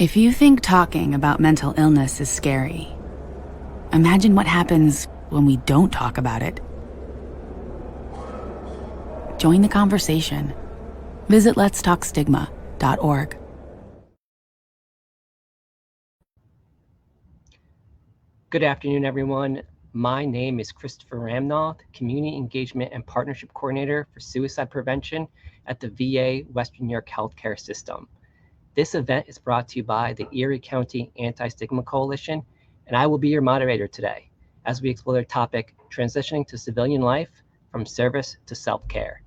If you think talking about mental illness is scary, imagine what happens when we don't talk about it. Join the conversation. Visit letstalkstigma.org. Good afternoon, everyone. My name is Christopher Ramnoth, Community Engagement and Partnership Coordinator for Suicide Prevention at the VA Western New York Healthcare System. This event is brought to you by the Erie County Anti-Stigma Coalition, and I will be your moderator today as we explore the topic, transitioning to civilian life from service to self-care.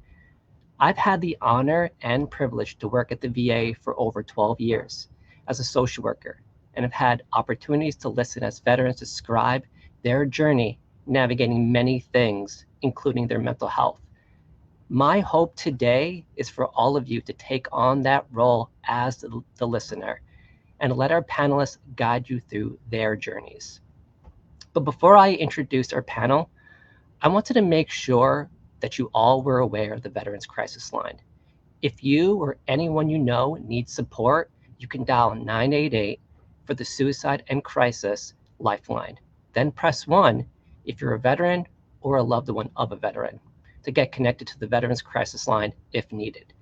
I've had the honor and privilege to work at the VA for over 12 years as a social worker, and have had opportunities to listen as veterans describe their journey navigating many things, including their mental health. My hope today is for all of you to take on that role as the listener and let our panelists guide you through their journeys. But before I introduce our panel, I wanted to make sure that you all were aware of the Veterans Crisis Line. If you or anyone you know needs support, you can dial 988 for the Suicide and Crisis Lifeline. Then press 1 if you're a veteran or a loved one of a veteran to get connected to the Veterans Crisis Line if needed.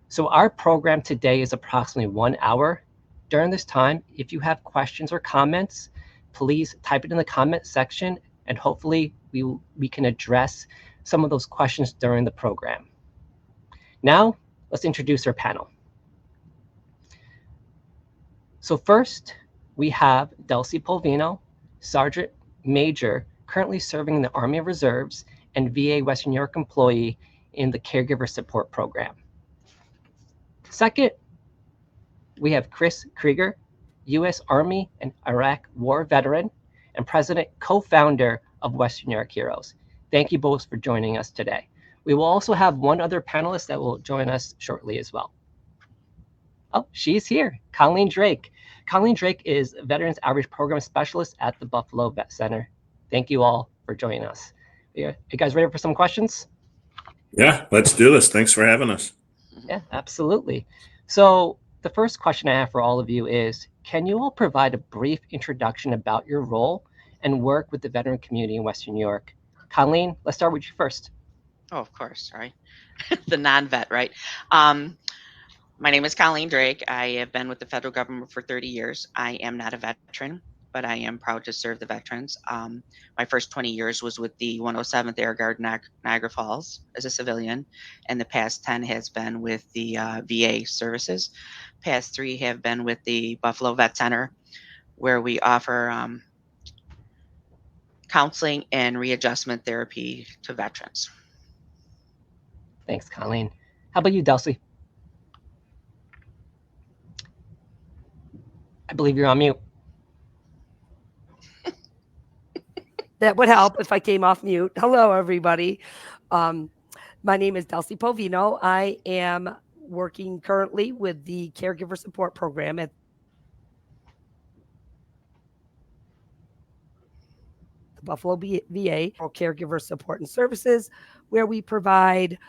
So our program today is approximately 1 hour. During this time, if you have questions or comments, please type it in the comment section, and hopefully we can address some of those questions during the program. Now, let's introduce our panel. So first, we have Delcy Polvino, Sergeant Major, currently serving in the Army of Reserves and VA Western New York employee in the Caregiver Support Program. Second, we have Chris Krieger, U.S. Army and Iraq War veteran and president, co-founder of Western New York Heroes. Thank you both for joining us today. We will also have one other panelist that will join us shortly as well. Oh, she's here, Colleen Drake. Colleen Drake is Veterans Outreach Program Specialist at the Buffalo Vet Center. Thank you all for joining us. You guys ready for some questions? Yeah, let's do this. Thanks for having us. Yeah, absolutely. So the first question I have for all of you is, can you all provide a brief introduction about your role and work with the veteran community in Western New York? Colleen, let's start with you first. Oh, of course, right? The non-vet, right? My name is Colleen Drake. I have been with the federal government for 30 years. I am not a veteran, but I am proud to serve the veterans. My first 20 years was with the 107th Air Guard Niagara Falls as a civilian, and the past 10 has been with the VA services. Past 3 have been with the Buffalo Vet Center, where we offer counseling and readjustment therapy to veterans. Thanks, Colleen. How about you, Delcy? I believe you're on mute. That would help if I came off mute. Hello, everybody. My name is Delcy Polvino. I am working currently with the Caregiver Support Program at the Buffalo VA for Caregiver Support and Services, where we provide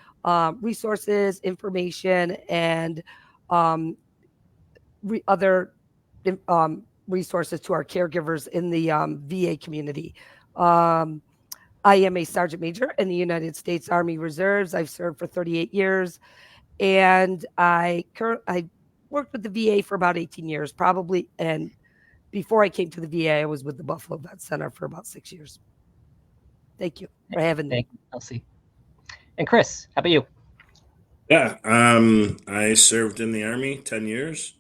resources, information, and other resources to our caregivers in the VA community. I am a sergeant major in the United States Army Reserves. I've served for 38 years, and I worked with the VA for about 18 years, probably. And before I came to the VA, I was with the Buffalo Vet Center for about 6 years. Thank you for having me. Thank you, Delcy. And Chris, how about you? Yeah, I served in the Army 10 years.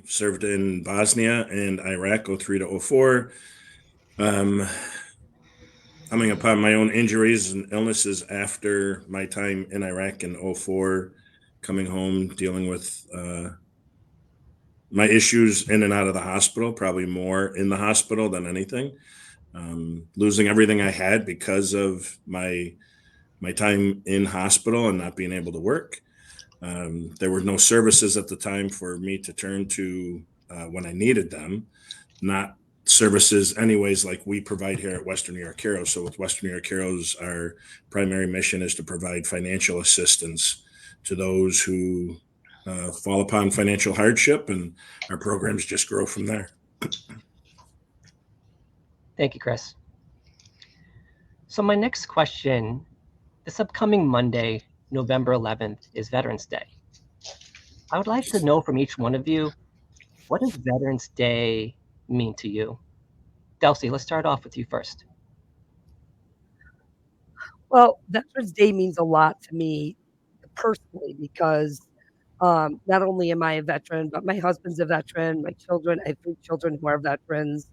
Served in Bosnia and Iraq 03 to 04. Coming upon my own injuries and illnesses after my time in Iraq in 04, coming home, dealing with my issues in and out of the hospital, probably more in the hospital than anything. Losing everything I had because of my time in hospital and not being able to work. There were no services at the time for me to turn to when I needed them, not services anyways like we provide here at Western New York Heroes. So with Western New York Heroes, our primary mission is to provide financial assistance to those who fall upon financial hardship, and our programs just grow from there. Thank you, Chris. So my next question, this upcoming Monday, November 11th, is Veterans Day. I would like to know from each one of you, what does Veterans Day mean to you? Delcy, let's start off with you first. Well, Veterans Day means a lot to me personally because not only am I a veteran, but my husband's a veteran. My children, I have 3 children who are veterans.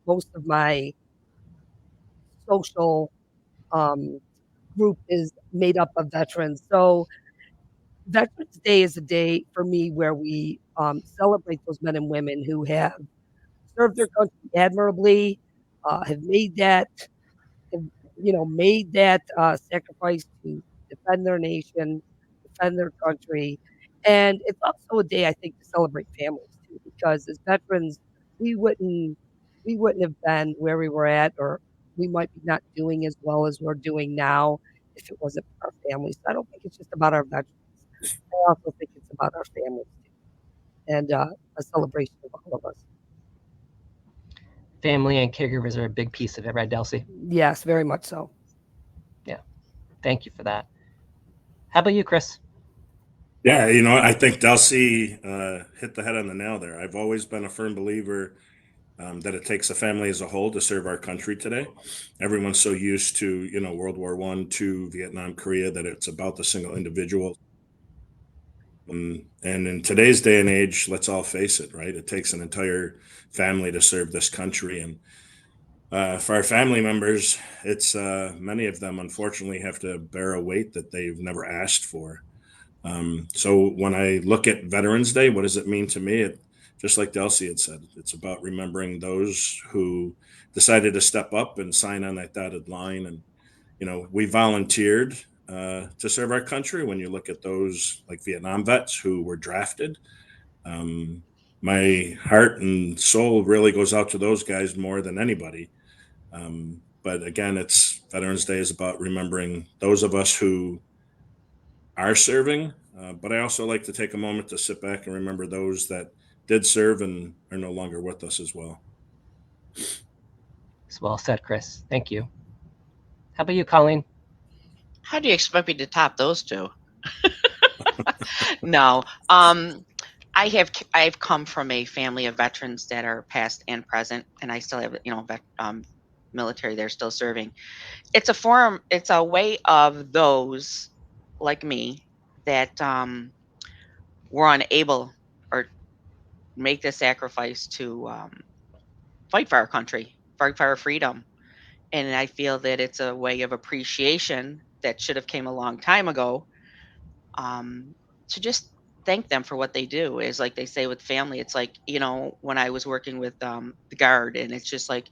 Most of my social group is made up of veterans. So Veterans Day is a day for me where we celebrate those men and women who have served their country admirably, have made that sacrifice to defend their nation, defend their country. And it's also a day, I think, to celebrate families too, because as veterans, we wouldn't have been where we were at, or we might be not doing as well as we're doing now if it wasn't for our families. So I don't think it's just about our veterans. I also think it's about our families too, and a celebration of all of us. Family and caregivers are a big piece of it, right, Delcy? Yes, very much so. Yeah, thank you for that. How about you, Chris? Yeah, I think Delcy hit the head on the nail there. I've always been a firm believer that it takes a family as a whole to serve our country today. Everyone's so used to, World War I, II, Vietnam, Korea, that it's about the single individual. And in today's day and age, let's all face it, right? It takes an entire family to serve this country. And for our family members, it's many of them, unfortunately, have to bear a weight that they've never asked for. So when I look at Veterans Day, what does it mean to me? Just like Delcy had said, it's about remembering those who decided to step up and sign on that dotted line. And, we volunteered to serve our country. When you look at those like Vietnam vets who were drafted, my heart and soul really goes out to those guys more than anybody. But again, it's Veterans Day is about remembering those of us who are serving. But I also like to take a moment to sit back and remember those that did serve and are no longer with us as well. It's well said, Chris. Thank you. How about you, Colleen? How do you expect me to top those two? No. I've come from a family of veterans that are past and present, and I still have military. They're still serving. It's a way of those like me that were unable or make the sacrifice to fight for our country, fight for our freedom. And I feel that it's a way of appreciation that should have came a long time ago, to just thank them for what they do. Is like they say with family, it's like, when I was working with the guard, and it's just like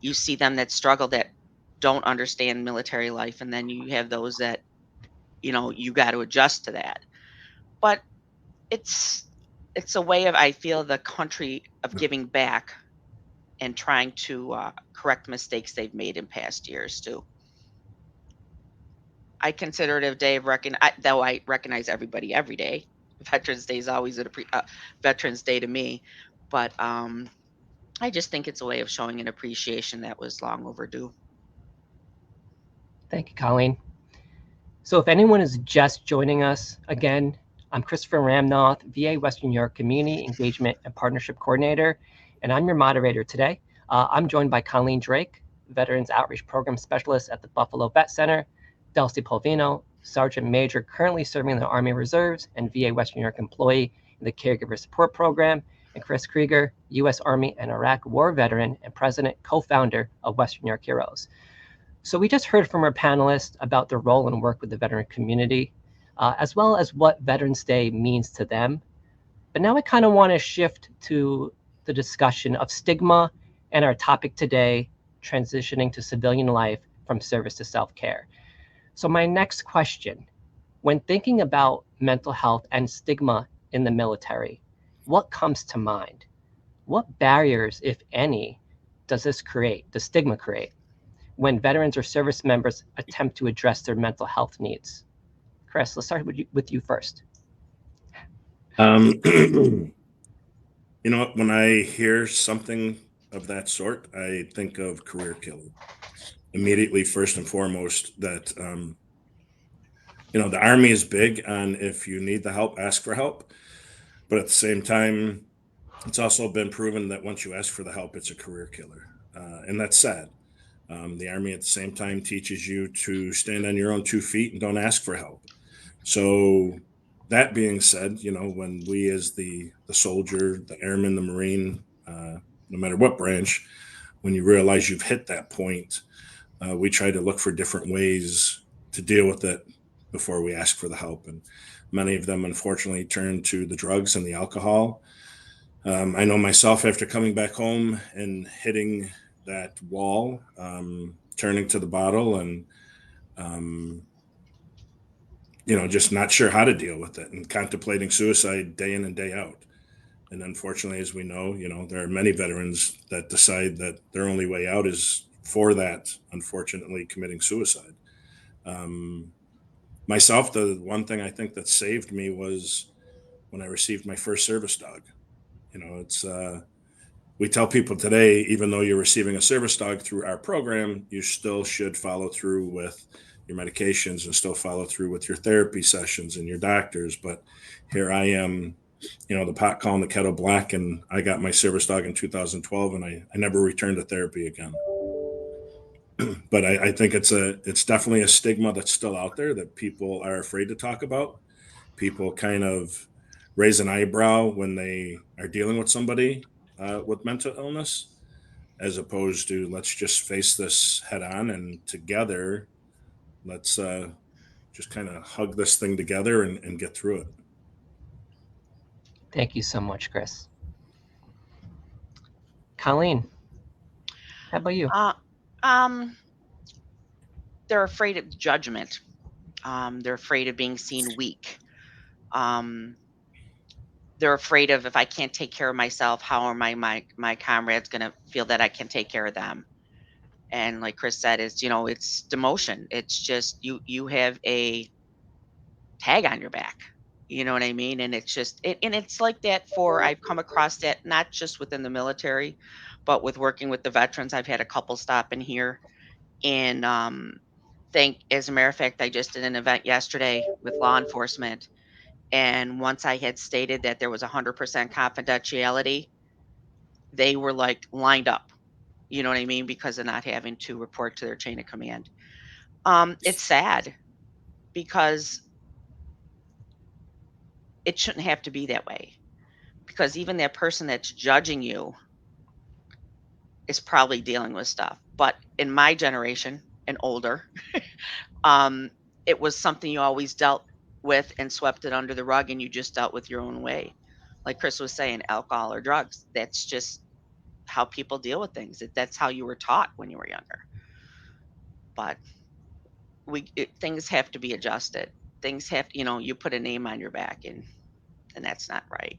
you see them that struggle, that don't understand military life, and then you have those that you got to adjust to that. But it's a way of, I feel, the country of giving back and trying to correct mistakes they've made in past years too. I consider it a day of though I recognize everybody every day. Veterans Day is always Veterans Day to me, but I just think it's a way of showing an appreciation that was long overdue. Thank you, Colleen. So if anyone is just joining us, again, I'm Christopher Ramnoth, VA Western New York Community Engagement and Partnership Coordinator, and I'm your moderator today. I'm joined by Colleen Drake, Veterans Outreach Program Specialist at the Buffalo Vet Center, Delcy Polvino, Sergeant Major currently serving in the Army Reserves and VA Western New York employee in the Caregiver Support Program, and Chris Krieger, U.S. Army and Iraq War Veteran and President, co-founder of Western New York Heroes. So we just heard from our panelists about their role and work with the veteran community, as well as what Veterans Day means to them. But now I kind of want to shift to the discussion of stigma and our topic today, transitioning to civilian life from service to self-care. So my next question, when thinking about mental health and stigma in the military, what comes to mind? What barriers, if any, does stigma create when veterans or service members attempt to address their mental health needs? Chris, let's start with you first. You know, when I hear something of that sort, I think of career killer immediately, first and foremost. That you know, the Army is big on if you need the help, ask for help. But at the same time, it's also been proven that once you ask for the help, it's a career killer, and that's sad. The Army, at the same time, teaches you to stand on your own 2 feet and don't ask for help. So, that being said, you know, when we, as the soldier, the airman, the Marine, no matter what branch, when you realize you've hit that point, we try to look for different ways to deal with it before we ask for the help. And many of them, unfortunately, turn to the drugs and the alcohol. I know myself, after coming back home and hitting that wall, turning to the bottle and, um, you know, just not sure how to deal with it and contemplating suicide day in and day out. And unfortunately, as we know, you know, there are many veterans that decide that their only way out is for that, unfortunately, committing suicide. Um, Myself, the one thing I think that saved me was when I received my first service dog. You know, it's we tell people today, even though you're receiving a service dog through our program, you still should follow through with your medications and still follow through with your therapy sessions and your doctors. But here I am, you know, the pot calling the kettle black, and I got my service dog in 2012, and I never returned to therapy again. But I think it's definitely a stigma that's still out there that people are afraid to talk about. People kind of raise an eyebrow when they are dealing with somebody with mental illness, as opposed to let's just face this head on and together, let's just kind of hug this thing together and get through it. Thank you so much, Chris. Colleen, how about you? Um, they're afraid of judgment. They're afraid of being seen weak. Um, they're afraid of if I can't take care of myself, how are my comrades going to feel that I can take care of them? And like Chris said, it's it's demotion. It's just you have a tag on your back. You know what I mean? And it's just and it's like that for I've come across that not just within the military, but with working with the veterans. I've had a couple stop in here and think as a matter of fact, I just did an event yesterday with law enforcement. And once I had stated that there was 100% confidentiality, they were like lined up. You know what I mean? Because of not having to report to their chain of command. It's sad because it shouldn't have to be that way. Because even that person that's judging you is probably dealing with stuff. But in my generation and older, um, it was something you always dealt with and swept it under the rug, and you just dealt with your own way. Like Chris was saying, alcohol or drugs. That's just how people deal with things. That's how you were taught when you were younger. But things have to be adjusted. Things have, you put a name on your back, and that's not right.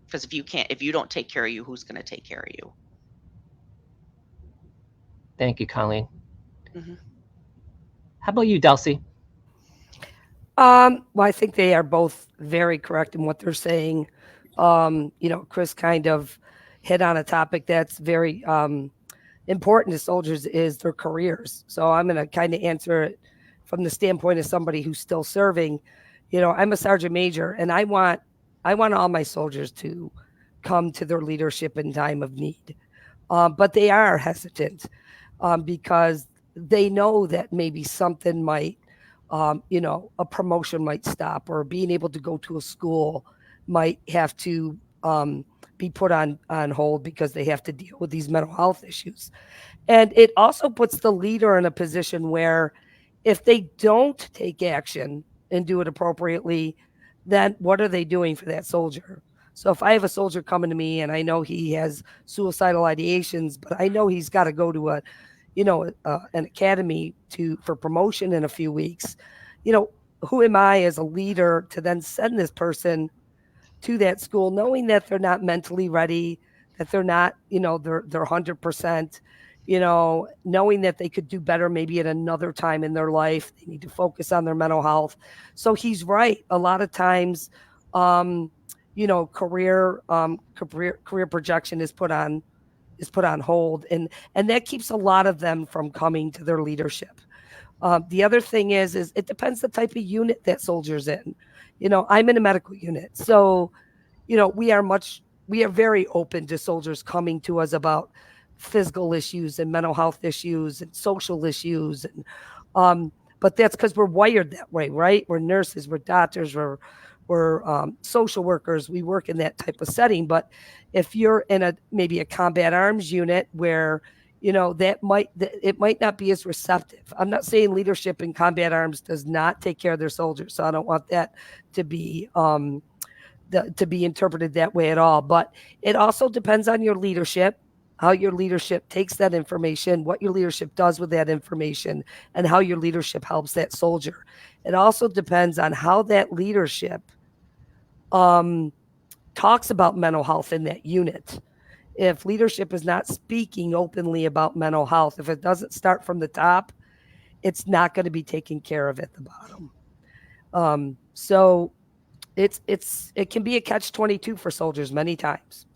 Because if you don't take care of you, who's going to take care of you? Thank you, Colleen. Hmm. How about you, Delcy? Well, I think they are both very correct in what they're saying. Chris kind of hit on a topic that's very important to soldiers is their careers. So I'm going to kind of answer it from the standpoint of somebody who's still serving. I'm a sergeant major, and I want all my soldiers to come to their leadership in time of need. But they are hesitant because they know that maybe something might, a promotion might stop, or being able to go to a school might have to be put on hold because they have to deal with these mental health issues. And it also puts the leader in a position where if they don't take action and do it appropriately, then what are they doing for that soldier? So if I have a soldier coming to me and I know he has suicidal ideations, but I know he's got to go to an academy for promotion in a few weeks, who am I as a leader to then send this person to that school, knowing that they're not mentally ready, that they're not, they're 100%, knowing that they could do better maybe at another time in their life. They need to focus on their mental health. So he's right. A lot of times career projection is put on hold, and that keeps a lot of them from coming to their leadership. The other thing is it depends the type of unit that soldier's in. I'm in a medical unit, so we are very open to soldiers coming to us about physical issues and mental health issues and social issues, and but that's because we're wired that way, right? We're nurses, we're doctors, we're social workers. We work in that type of setting. But if you're in maybe a combat arms unit where it might not be as receptive. I'm not saying leadership in combat arms does not take care of their soldiers, so I don't want that to be interpreted that way at all. But it also depends on your leadership, how your leadership takes that information, what your leadership does with that information, and how your leadership helps that soldier. It also depends on how that leadership talks about mental health in that unit. If leadership is not speaking openly about mental health, if it doesn't start from the top, it's not going to be taken care of at the bottom. So it can be a catch-22 for soldiers many times,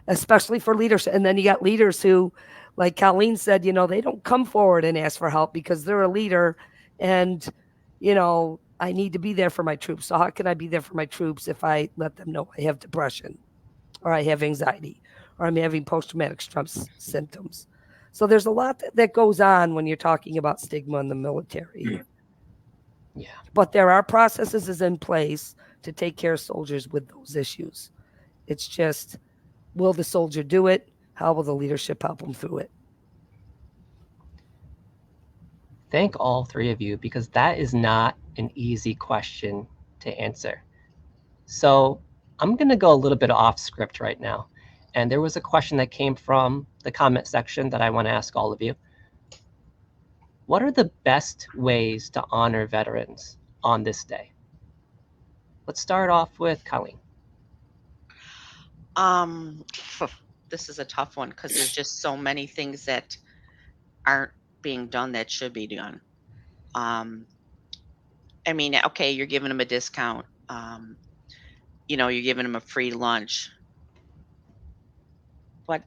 especially for leaders. And then you got leaders who, like Colleen said, they don't come forward and ask for help because they're a leader, and I need to be there for my troops. So how can I be there for my troops if I let them know I have depression, or I have anxiety, or I'm having post-traumatic stress symptoms? So there's a lot that goes on when you're talking about stigma in the military. Yeah. But there are processes in place to take care of soldiers with those issues. It's just, will the soldier do it? How will the leadership help them through it? Thank all three of you, because that is not an easy question to answer. So I'm going to go a little bit off script right now. And there was a question that came from the comment section that I want to ask all of you. What are the best ways to honor veterans on this day? Let's start off with Colleen. This is a tough one because there's just so many things that aren't being done that should be done. I mean, okay, you're giving them a discount. You're giving them a free lunch. But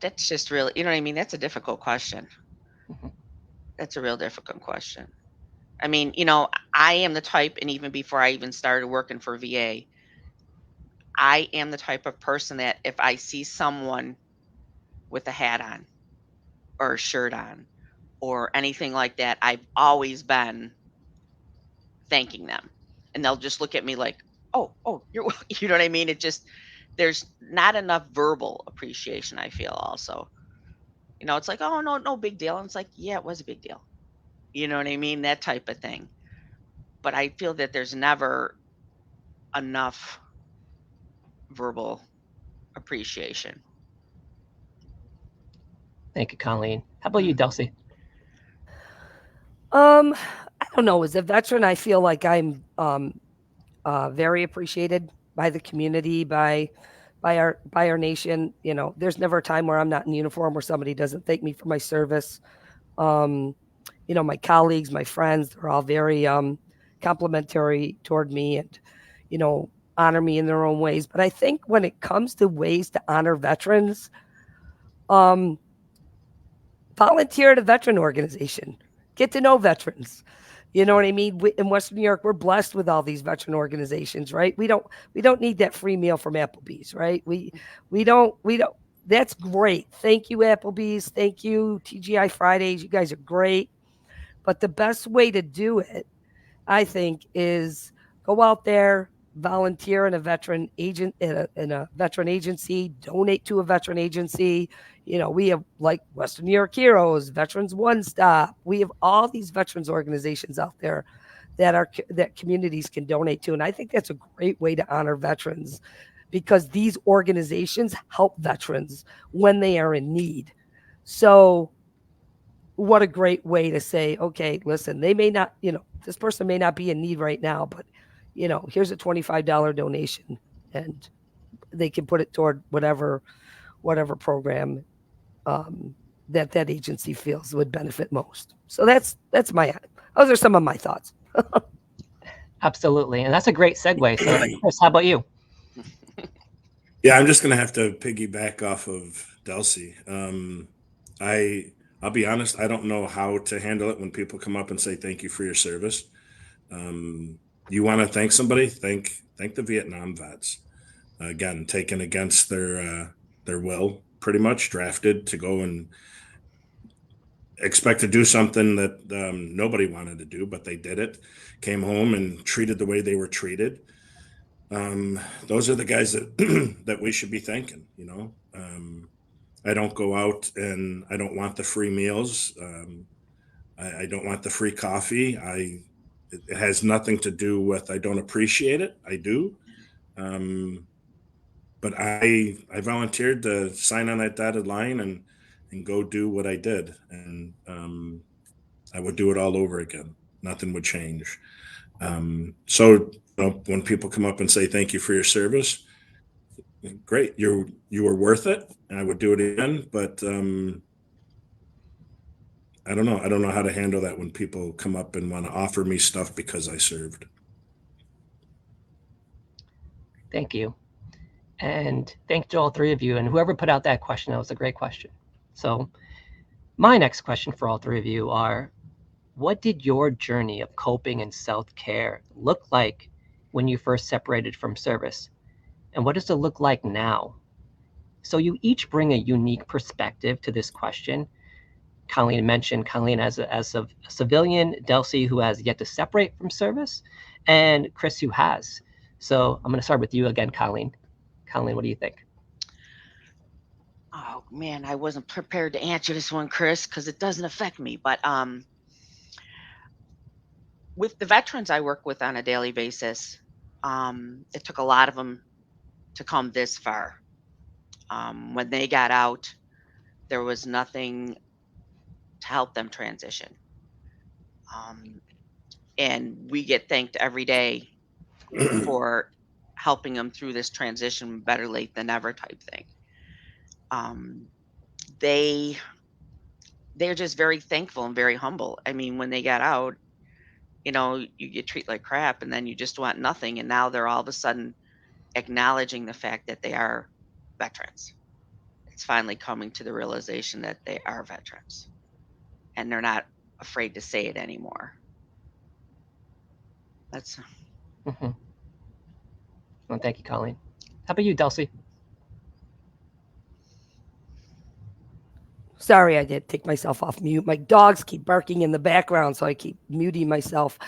that's just really, you know what I mean? That's a difficult question. Mhm. That's a real difficult question. I mean, I am the type, and even before I even started working for VA, I am the type of person that if I see someone with a hat on or a shirt on or anything like that, I've always been thanking them. And they'll just look at me like, oh, you're, you know what I mean? There's not enough verbal appreciation, I feel also. It's like, oh, no big deal. And it's like, yeah, it was a big deal. You know what I mean? That type of thing. But I feel that there's never enough verbal appreciation. Thank you, Colleen. How about you, Delcy? I don't know. As a veteran, I feel like I'm very appreciated by the community, by our nation. There's never a time where I'm not in uniform where somebody doesn't thank me for my service. My colleagues, my friends, they're all very complimentary toward me and, honor me in their own ways. But I think when it comes to ways to honor veterans, volunteer at a veteran organization, get to know veterans. You know what I mean? In Western New York, we're blessed with all these veteran organizations, right? We don't need that free meal from Applebee's, right? We don't. That's great. Thank you, Applebee's. Thank you, TGI Fridays. You guys are great. But the best way to do it, I think, is go out there, volunteer in a veteran agent in a veteran agency, donate to a veteran agency. We have like Western New York Heroes, Veterans One Stop. We have all these veterans organizations out there that communities can donate to, and I think that's a great way to honor veterans, because these organizations help veterans when they are in need. So what a great way to say, okay, listen, they may not, this person may not be in need right now, but, here's a $25 donation, and they can put it toward whatever program that agency feels would benefit most. So those are some of my thoughts. Absolutely. And that's a greet segue. So, Chris, how about you? Yeah, I'm just gonna have to piggyback off of Delcy. I'll be honest, I don't know how to handle it when people come up and say thank you for your service. You want to thank somebody? Thank the Vietnam vets. Again, taken against their will, pretty much drafted to go and expect to do something that nobody wanted to do, but they did it. Came home and treated the way they were treated. Those are the guys that that we should be thanking. You know, I don't go out and I don't want the free meals. I don't want the free coffee. It has nothing to do with I don't appreciate it. I do. But I volunteered to sign on that dotted line and go do what I did, and I would do it all over again. Nothing would change. So when people come up and say thank you for your service, great, you were worth it, and I would do it again. But I don't know. I don't know how to handle that when people come up and want to offer me stuff because I served. Thank you. And thank to all three of you. And whoever put out that question, that was a great question. So my next question for all three of you are, what did your journey of coping and self-care look like when you first separated from service? And what does it look like now? So you each bring a unique perspective to this question. Colleen mentioned Colleen as a civilian, Delcy who has yet to separate from service, and Chris who has. So I'm going to start with you again, Colleen. Colleen, what do you think? Oh man, I wasn't prepared to answer this one, Chris, because it doesn't affect me. But with the veterans I work with on a daily basis, it took a lot of them to come this far. When they got out, there was nothing to help them transition. And we get thanked every day for helping them through this transition, better late than never type thing. They're just very thankful and very humble. I mean, when they got out, you get treated like crap and then you just want nothing. And now they're all of a sudden acknowledging the fact that they are veterans. It's finally coming to the realization that they are veterans and they're not afraid to say it anymore. That's Well, thank you, Colleen. How about you, Delcy? Sorry, I did take myself off mute. My dogs keep barking in the background, so I keep muting myself.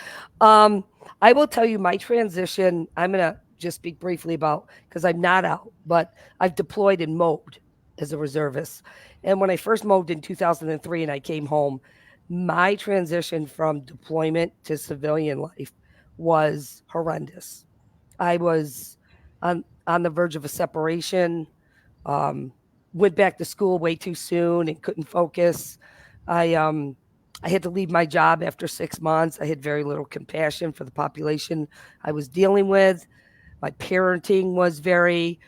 I will tell you my transition. I'm going to just speak briefly about, because I'm not out, but I've deployed and mowed as a reservist. And when I first mowed in 2003 and I came home, my transition from deployment to civilian life was horrendous. I was on the verge of a separation. Went back to school way too soon and couldn't focus. I had to leave my job after 6 months. I had very little compassion for the population I was dealing with. My parenting was very,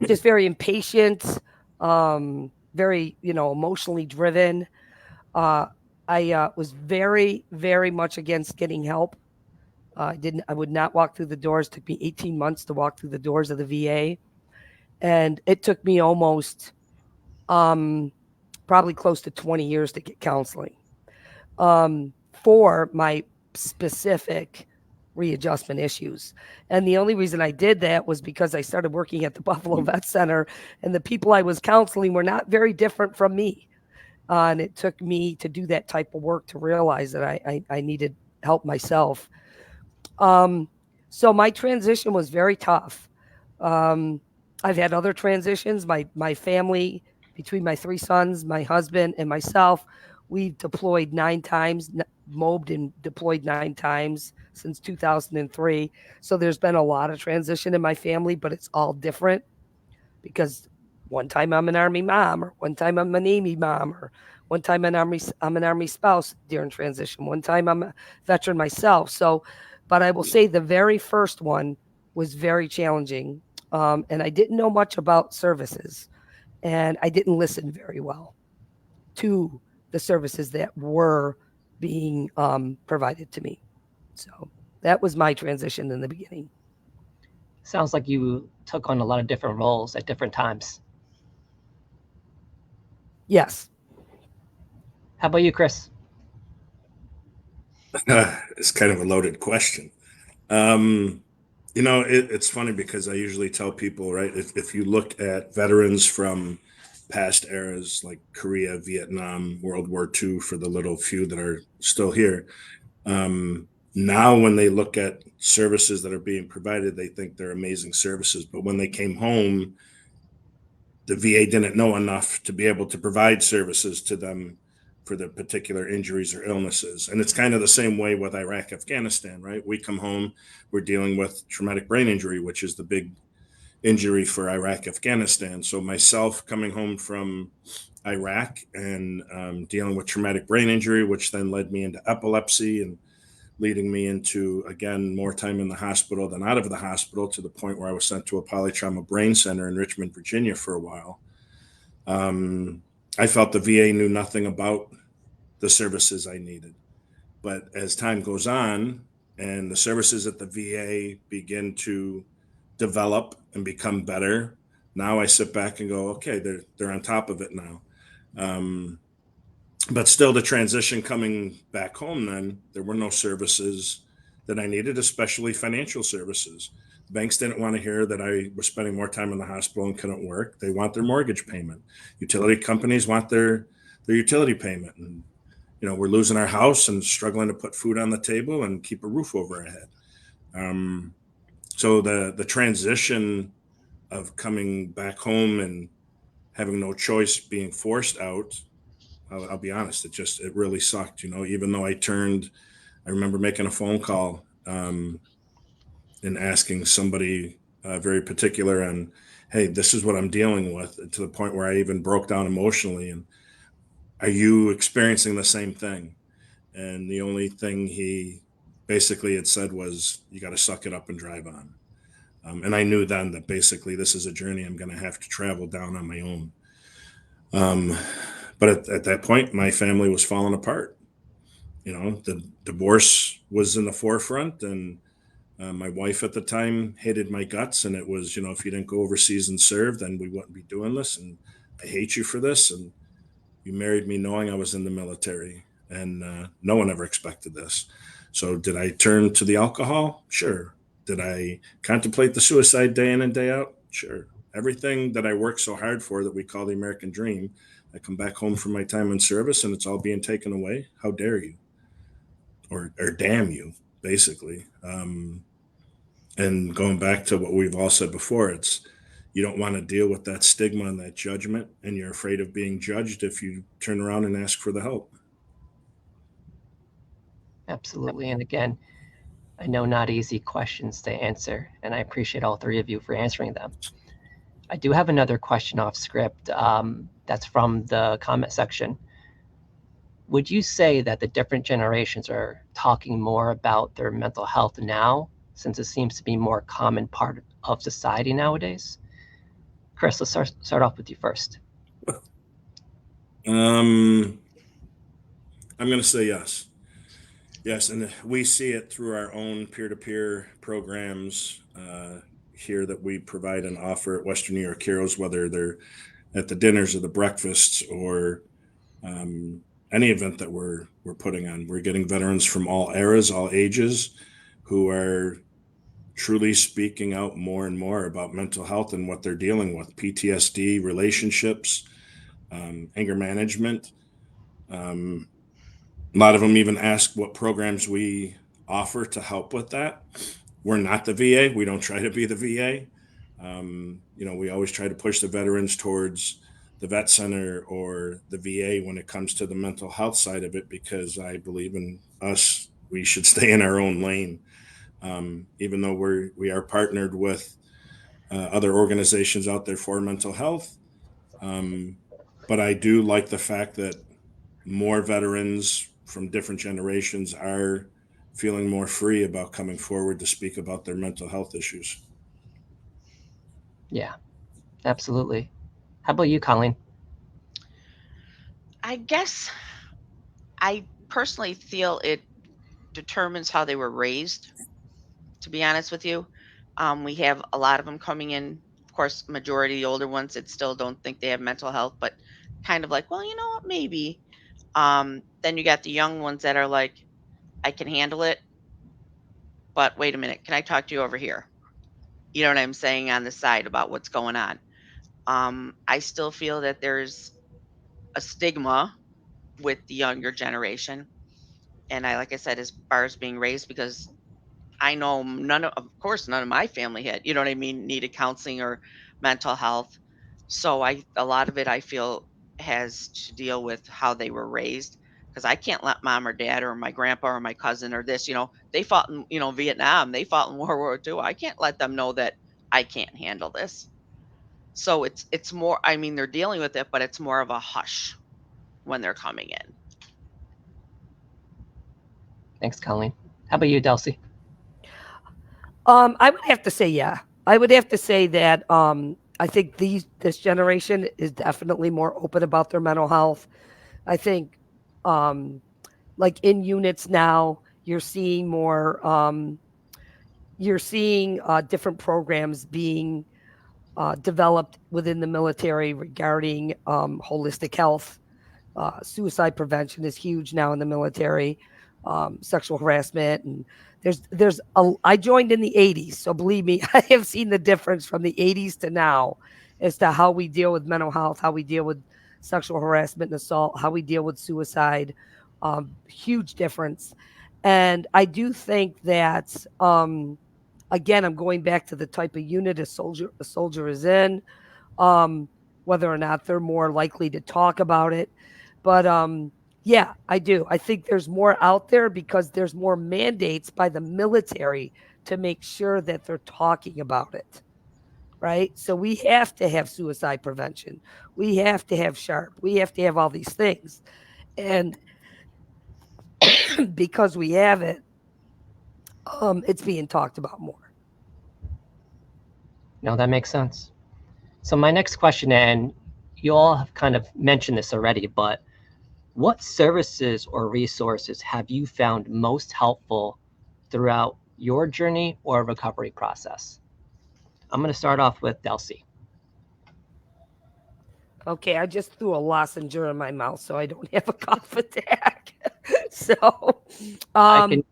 just very impatient, very, emotionally driven. I was very, very much against getting help. I would not walk through the doors. It took me 18 months to walk through the doors of the VA. And it took me almost probably close to 20 years to get counseling for my specific readjustment issues. And the only reason I did that was because I started working at the Buffalo Vet Center, and the people I was counseling were not very different from me. And it took me to do that type of work to realize that I needed help myself. So my transition was very tough. I've had other transitions. My family, between my 3 sons, my husband, and myself, we've deployed 9 times, mobed and deployed 9 times since 2003. So there's been a lot of transition in my family, but it's all different because one time I'm an Army mom, or one time I'm a Navy mom, or one time I'm an Army spouse during transition. One time I'm a veteran myself. So, but I will say the very first one was very challenging. And I didn't know much about services, and I didn't listen very well to the services that were being provided to me. So that was my transition in the beginning. Sounds like you took on a lot of different roles at different times. Yes. How about you, Chris? It's kind of a loaded question. It's funny because I usually tell people, right, if you look at veterans from past eras like Korea, Vietnam, World War II, for the little few that are still here, now when they look at services that are being provided, they think they're amazing services. But when they came home, the VA didn't know enough to be able to provide services to them for the particular injuries or illnesses. And it's kind of the same way with Iraq, Afghanistan, right? We come home, we're dealing with traumatic brain injury, which is the big injury for Iraq, Afghanistan. So myself coming home from Iraq and dealing with traumatic brain injury, which then led me into epilepsy and leading me into, again, more time in the hospital than out of the hospital, to the point where I was sent to a polytrauma brain center in Richmond, Virginia for a while. I felt the VA knew nothing about the services I needed. But as time goes on and the services at the VA begin to develop and become better, now I sit back and go, okay, they're on top of it now. But still, the transition coming back home, then there were no services that I needed, especially financial services. Banks didn't want to hear that I was spending more time in the hospital and couldn't work. They want their mortgage payment. Utility companies want their utility payment. And, we're losing our house and struggling to put food on the table and keep a roof over our head. So the transition of coming back home and having no choice, being forced out, I'll be honest, it really sucked, even though I remember making a phone call and asking somebody very particular on, hey, this is what I'm dealing with, to the point where I even broke down emotionally. And are you experiencing the same thing? And the only thing he basically had said was, you got to suck it up and drive on. And I knew then that basically this is a journey I'm going to have to travel down on my own. But at that point, my family was falling apart. The divorce was in the forefront, and my wife at the time hated my guts. And it was, if you didn't go overseas and serve, then we wouldn't be doing this. And I hate you for this. And you married me knowing I was in the military, and no one ever expected this. So did I turn to the alcohol? Sure. Did I contemplate the suicide day in and day out? Sure. Everything that I worked so hard for, that we call the American dream, I come back home from my time in service and it's all being taken away. How dare you? Or damn you, basically. And going back to what we've all said before, it's, you don't want to deal with that stigma and that judgment, and you're afraid of being judged if you turn around and ask for the help. Absolutely. And again, I know not easy questions to answer, and I appreciate all three of you for answering them. I do have another question off script that's from the comment section. Would you say that the different generations are talking more about their mental health now, since it seems to be more common part of society nowadays? Chris, let's start off with you first. I'm going to say yes. Yes, and we see it through our own peer-to-peer programs here that we provide and offer at Western New York Heroes, whether they're at the dinners or the breakfasts or any event that we're putting on. We're getting veterans from all eras, all ages, who are truly speaking out more and more about mental health and what they're dealing with: PTSD, relationships, anger management. A lot of them even ask what programs we offer to help with that. We're not the VA. We don't try to be the VA. We always try to push the veterans towards the vet center or the VA when it comes to the mental health side of it, because I believe in us. We should stay in our own lane. Even though we are partnered with other organizations out there for mental health. But I do like the fact that more veterans from different generations are feeling more free about coming forward to speak about their mental health issues. Yeah, absolutely. How about you, Colleen? I guess I personally feel it determines how they were raised, to be honest with you. We have a lot of them coming in, of course, majority the older ones that still don't think they have mental health, but kind of like, well, you know what, maybe. Then you got the young ones that are like, I can handle it, but wait a minute, can I talk to you over here? You know what I'm saying on the side about what's going on. I still feel that there's a stigma with the younger generation. And like I said, as far as being raised, because I know of course, none of my family had, you know what I mean, needed counseling or mental health. So a lot of it I feel has to deal with how they were raised. Because I can't let mom or dad or my grandpa or my cousin or this, they fought in, Vietnam, they fought in World War II. I can't let them know that I can't handle this. So it's more, I mean, they're dealing with it, but it's more of a hush when they're coming in. Thanks, Colleen. How about you, Delcy? I would have to say, yeah. I would have to say that I think this generation is definitely more open about their mental health. I think like in units now, you're seeing more different programs being developed within the military regarding holistic health. Suicide prevention is huge now in the military. Sexual harassment, and I joined in the 80s, so believe me, I have seen the difference from the 80s to now as to how we deal with mental health, how we deal with sexual harassment and assault, how we deal with suicide. Huge difference. And I do think that again, I'm going back to the type of unit a soldier is in, whether or not they're more likely to talk about it. But yeah, I do. I think there's more out there because there's more mandates by the military to make sure that they're talking about it. Right. So we have to have suicide prevention. We have to have SHARP. We have to have all these things. And because we have it, it's being talked about more. No, that makes sense. So my next question, and you all have kind of mentioned this already, but what services or resources have you found most helpful throughout your journey or recovery process? I'm going to start off with Delcy. Okay, I just threw a lozenge in my mouth, so I don't have a cough attack. So, I can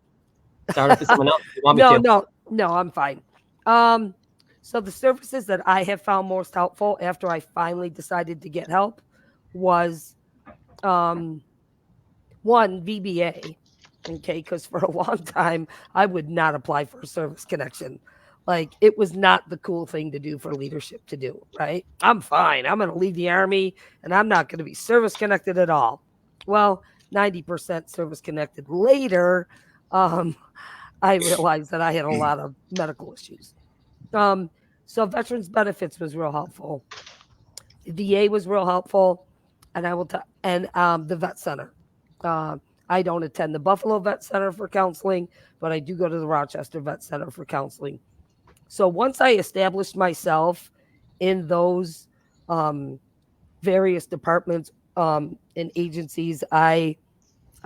start off with someone else if you want me to. No, I'm fine. So the services that I have found most helpful after I finally decided to get help was one, VBA. Okay, because for a long time I would not apply for a service connection. Like, it was not the cool thing to do for leadership to do, right? I'm fine. I'm going to leave the Army and I'm not going to be service connected at all. Well, 90% service connected later, I realized that I had a lot of medical issues. So veterans benefits was real helpful. The VA was real helpful, and the vet center. I don't attend the Buffalo Vet Center for counseling, but I do go to the Rochester Vet Center for counseling. So once I established myself in those various departments and agencies, I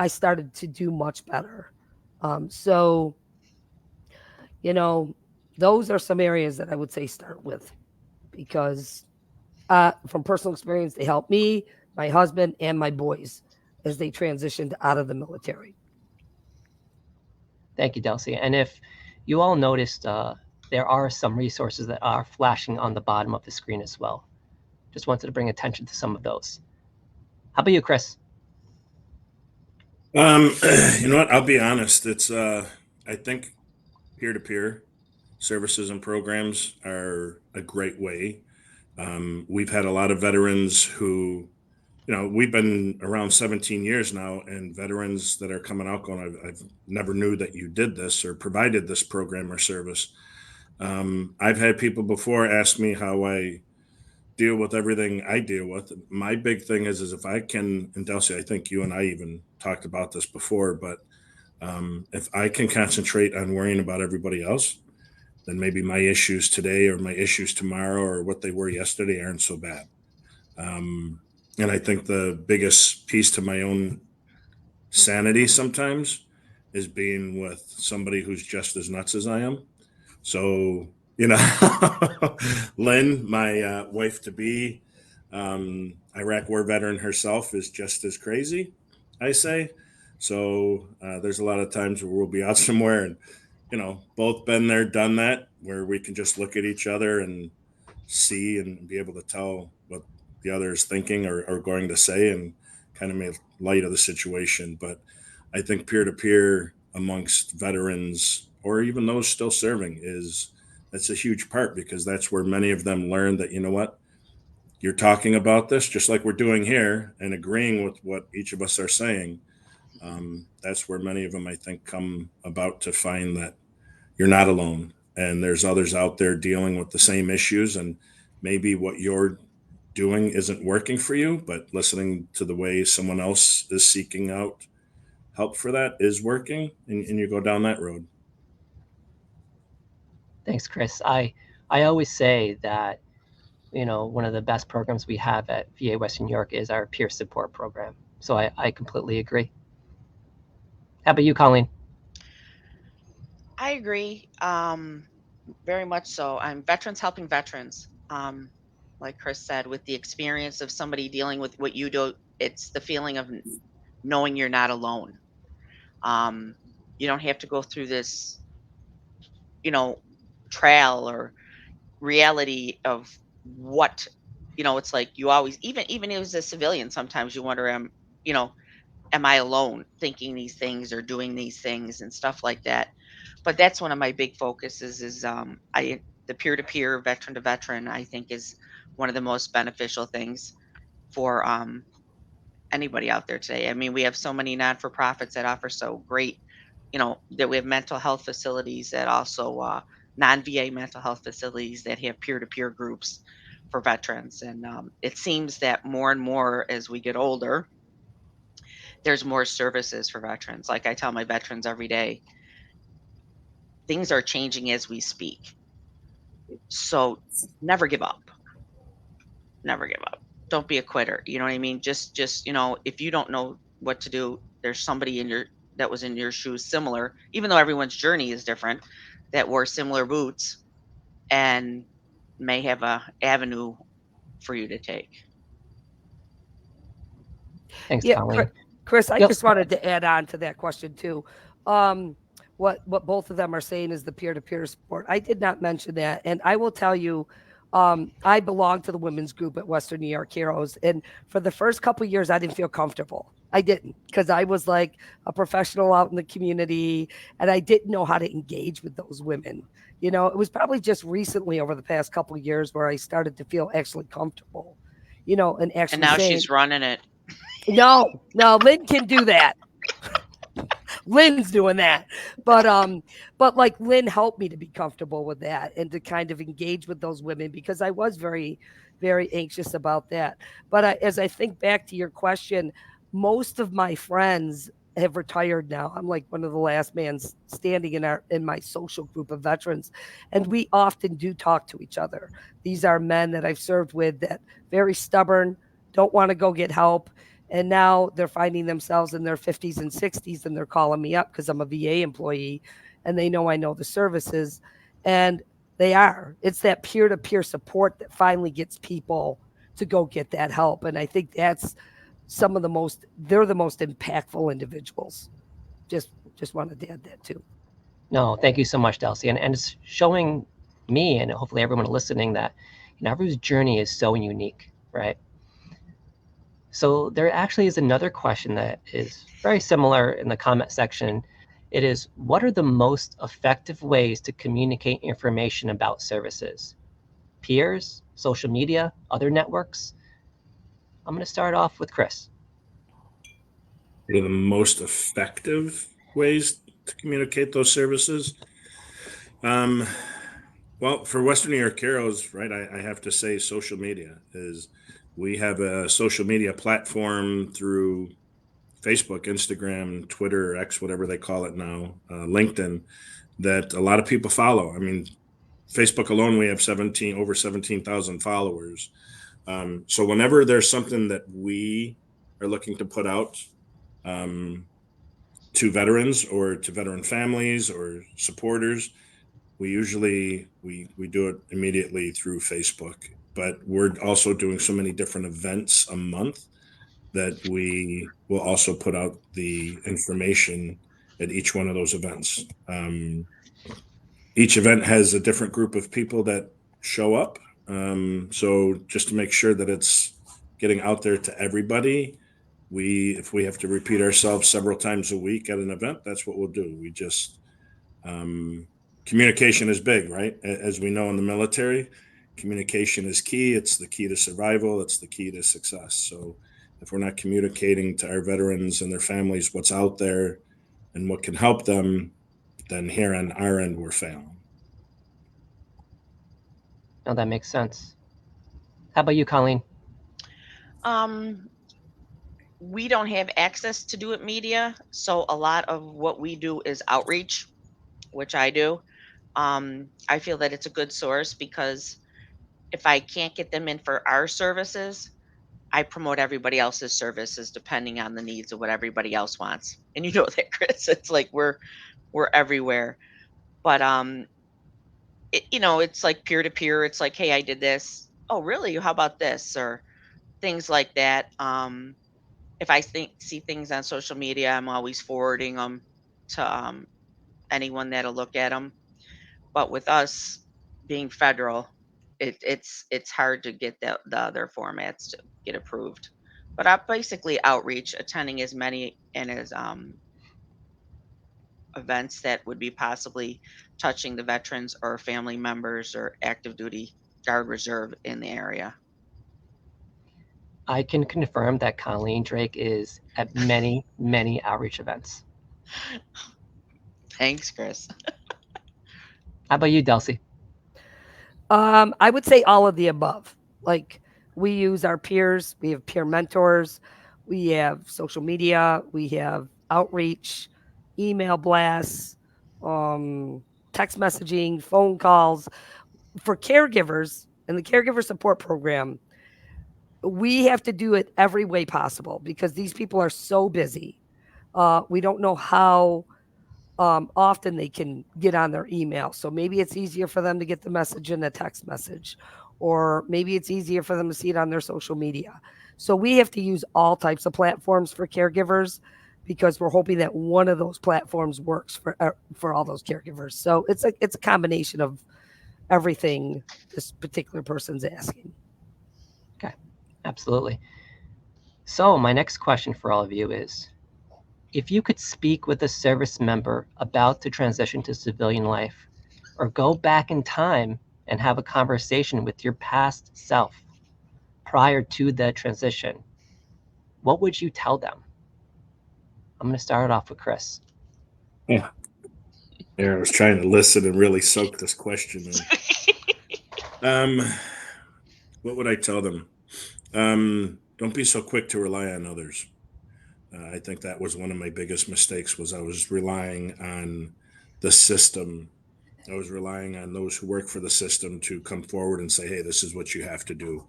started to do much better. So, those are some areas that I would say start with, because from personal experience, they helped me, my husband, and my boys as they transitioned out of the military. Thank you, Delcy. And if you all noticed, there are some resources that are flashing on the bottom of the screen as well. Just wanted to bring attention to some of those. How about you, Chris? You know what? I'll be honest. It's I think peer-to-peer services and programs are a great way. We've had a lot of veterans who, we've been around 17 years now, and veterans that are coming out going, I've never knew that you did this or provided this program or service. I've had people before ask me how I deal with everything I deal with. My big thing is if I can, and Delcy, I think you and I even talked about this before, but if I can concentrate on worrying about everybody else, then maybe my issues today or my issues tomorrow or what they were yesterday aren't so bad. And I think the biggest piece to my own sanity sometimes is being with somebody who's just as nuts as I am. So, Lynn, my wife to be, Iraq war veteran herself, is just as crazy, I say. So there's a lot of times where we'll be out somewhere and, both been there, done that, where we can just look at each other and see and be able to tell what the other is thinking or going to say and kind of make light of the situation. But I think peer to peer amongst veterans or even those still serving that's a huge part, because that's where many of them learn that, what, you're talking about this just like we're doing here and agreeing with what each of us are saying. That's where many of them, I think, come about to find that you're not alone and there's others out there dealing with the same issues, and maybe what you're doing isn't working for you, but listening to the way someone else is seeking out help for that is working, and you go down that road. Thanks, Chris. I always say that, one of the best programs we have at VA Western New York is our peer support program. So I completely agree. How about you, Colleen? I agree. Very much so. I'm veterans helping veterans. Like Chris said, with the experience of somebody dealing with what you do, it's the feeling of knowing you're not alone. You don't have to go through this, you know, trial or reality of what, it's like you always, even as a civilian, sometimes you wonder, you know, am I alone thinking these things or doing these things and stuff like that? But that's one of my big focuses is the peer-to-peer, veteran to veteran, I think is one of the most beneficial things for anybody out there today. I mean, we have so many non-for-profits that offer so great, that we have mental health facilities that also non-VA mental health facilities that have peer-to-peer groups for veterans. And it seems that more and more as we get older, there's more services for veterans. Like I tell my veterans every day, things are changing as we speak. So never give up. Never give up. Don't be a quitter. You know what I mean? Just, if you don't know what to do, there's somebody that was in your shoes similar, even though everyone's journey is different, that wore similar boots and may have a avenue for you to take. Thanks, Yeah, Colleen. Chris, I Yep. just wanted to add on to that question too. What both of them are saying is the peer-to-peer support. I did not mention that, and I will tell you, I belong to the women's group at Western New York Heroes, and for the first couple of years, I didn't feel comfortable. I didn't, because I was like a professional out in the community, and I didn't know how to engage with those women. It was probably just recently over the past couple of years where I started to feel actually comfortable. And actually And now saying, she's running it. no, Lynn can do that. Lynn's doing that. But like Lynn helped me to be comfortable with that and to kind of engage with those women, because I was very, very anxious about that. But as I think back to your question, most of my friends have retired now. I'm like one of the last man standing in my social group of veterans, and we often do talk to each other. These are men that I've served with that very stubborn, don't want to go get help. And now they're finding themselves in their 50s and 60s, and they're calling me up because I'm a VA employee and they know I know the services. And it's that peer-to-peer support that finally gets people to go get that help. And I think that's they're the most impactful individuals. Just wanted to add that too. No, thank you so much, Delcy. And it's showing me and hopefully everyone listening that, everyone's journey is so unique, right? So there actually is another question that is very similar in the comment section. It is, what are the most effective ways to communicate information about services? Peers, social media, other networks? I'm going to start off with Chris. What are the most effective ways to communicate those services? Well, for Western New York Heroes, right, I have to say social media we have a social media platform through Facebook, Instagram, Twitter, X, whatever they call it now, LinkedIn, that a lot of people follow. I mean, Facebook alone, we have over 17,000 followers. So whenever there's something that we are looking to put out, to veterans or to veteran families or supporters, we usually we do it immediately through Facebook. But we're also doing so many different events a month that we will also put out the information at each one of those events. Each event has a different group of people that show up. So just to make sure that it's getting out there to everybody, if we have to repeat ourselves several times a week at an event, that's what we'll do. We just communication is big, right? As we know in the military, communication is key. It's the key to survival. It's the key to success. So if we're not communicating to our veterans and their families what's out there and what can help them, then here on our end, we're failing. No, that makes sense. How about you, Colleen? We don't have access to do it media, so a lot of what we do is outreach, which I do. I feel that it's a good source because if I can't get them in for our services, I promote everybody else's services depending on the needs of what everybody else wants. And you know that, Chris. It's like we're everywhere. But it's like peer to peer. It's like, hey, I did this. Oh, really? How about this? Or things like that. If I see things on social media, I'm always forwarding them to anyone that'll look at them. But with us being federal, it's hard to get the other formats to get approved. But I basically outreach, attending as many and as events that would be possibly touching the veterans or family members or active duty guard reserve in the area. I can confirm that Colleen Drake is at many, many outreach events. Thanks, Chris. How about you, Delcy? I would say all of the above. Like, we use our peers, we have peer mentors, we have social media, we have outreach, email blasts, text messaging, phone calls. For caregivers and the caregiver support program, we have to do it every way possible because these people are so busy. We don't know how often they can get on their email. So maybe it's easier for them to get the message in a text message, or maybe it's easier for them to see it on their social media. So we have to use all types of platforms for caregivers because we're hoping that one of those platforms works for all those caregivers. So it's a combination of everything this particular person's asking. Okay, absolutely. So my next question for all of you is, if you could speak with a service member about to transition to civilian life, or go back in time and have a conversation with your past self prior to the transition, what would you tell them? I'm going to start it off with Chris. Yeah. I was trying to listen and really soak this question in. What would I tell them? Don't be so quick to rely on others. I think that was one of my biggest mistakes, was I was relying on the system. I was relying on those who work for the system to come forward and say, hey, this is what you have to do.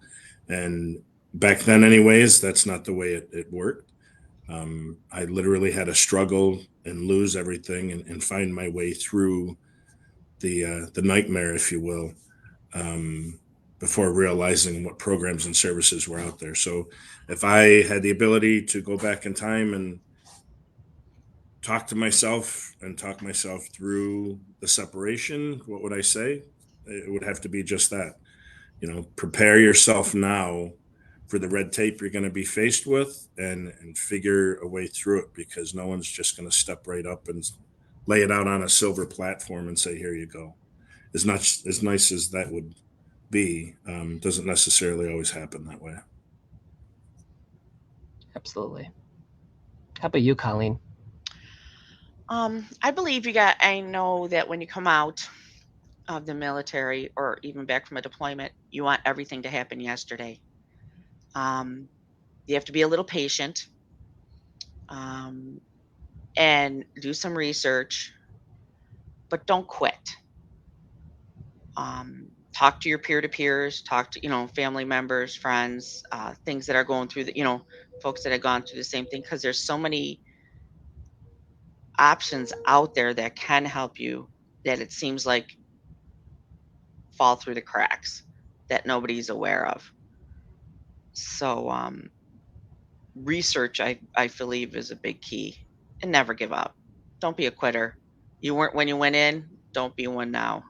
And back then anyways, that's not the way it worked. I literally had to struggle and lose everything and find my way through the nightmare, if you will, before realizing what programs and services were out there. So if I had the ability to go back in time and talk to myself and talk myself through the separation, what would I say? It would have to be just that. Prepare yourself now for the red tape you're going to be faced with, and figure a way through it, because no one's just going to step right up and lay it out on a silver platform and say, here you go. As nice as that would be, doesn't necessarily always happen that way. Absolutely. How about you, Colleen? I know that when you come out of the military or even back from a deployment, you want everything to happen yesterday. You have to be a little patient, and do some research, but don't quit. Talk to your peer-to-peers, talk to, family members, friends, things that are going through folks that have gone through the same thing, because there's so many options out there that can help you that it seems like fall through the cracks that nobody's aware of. So research, I believe, is a big key, and never give up. Don't be a quitter. You weren't when you went in. Don't be one now.